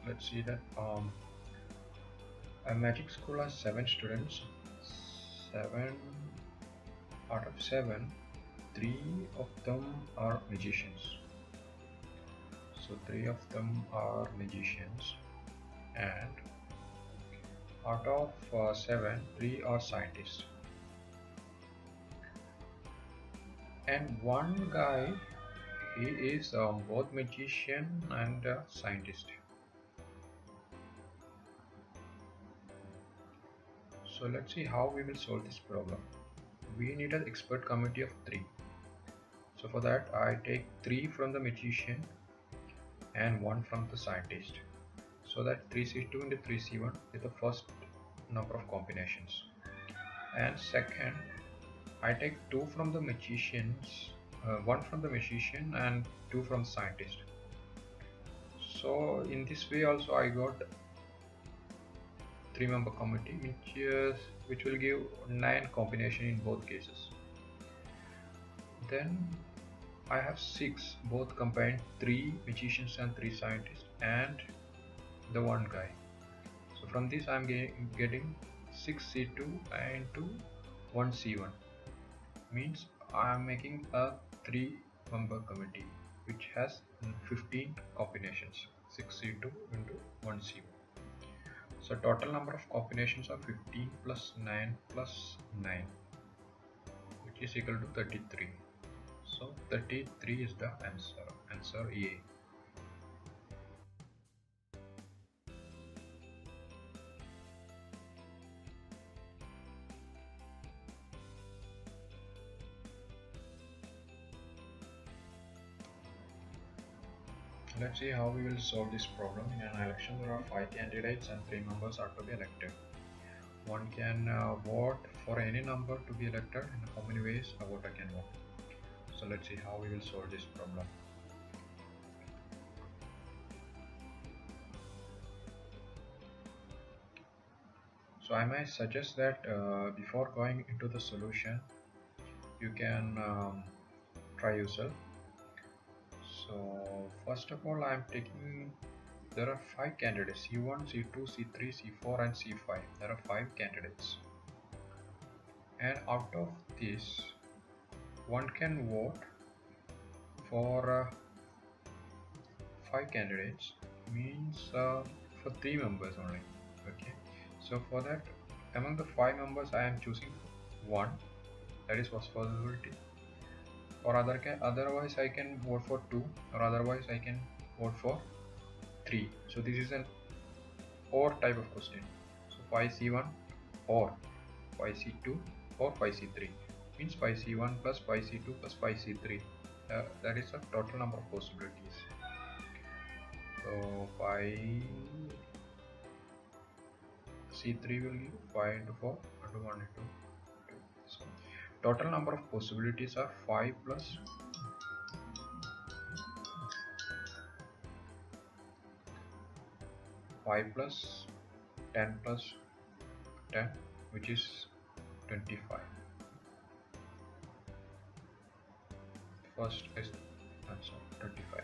let's see that a magic school has 7 students. 7 out of 7, 3 of them are magicians. So 3 of them are magicians, and out of 7, 3 are scientists, and one guy, he is both magician and scientist. So let's see how we will solve this problem. We need an expert committee of 3. So for that I take 3 from the magician and 1 from the scientist. So that 3C2 into 3C1 is the first number of combinations. And second, I take 2 from the magicians, 1 from the magician and 2 from the scientist. So in this way also I got 3-member committee, which will give 9 combination in both cases. Then I have 6, both combined 3 magicians and 3 scientists and the one guy. So from this I am getting 6C2 into 1C1, means I am making a 3-member committee which has 15 combinations, 6C2 into 1C1. So total number of combinations are 15 plus 9 plus 9, which is equal to 33. So 33 is the answer A. Let's see how we will solve this problem. In an election there are 5 candidates and 3 members are to be elected. One can vote for any number to be elected, and how many ways a voter can vote. So let's see how we will solve this problem. So I might suggest that before going into the solution, you can try yourself. So first of all, I am taking, there are 5 candidates, C1, C2, C3, C4 and C5. There are 5 candidates, and out of this, one can vote for 5 candidates, means for 3 members only. Okay, so for that, among the 5 members I am choosing 1, that is first possibility, or otherwise I can vote for 2, or otherwise I can vote for 3. So this is an OR type of question. So 5C1 or 5C2 or 5C3, means 5C1 plus 5C2 plus 5C3. That is the total number of possibilities. So 5C3 will give 5 into 4 into 1 into 2. So total number of possibilities are 5 plus 5 plus 10 plus 10, which is 25. First is answer 25.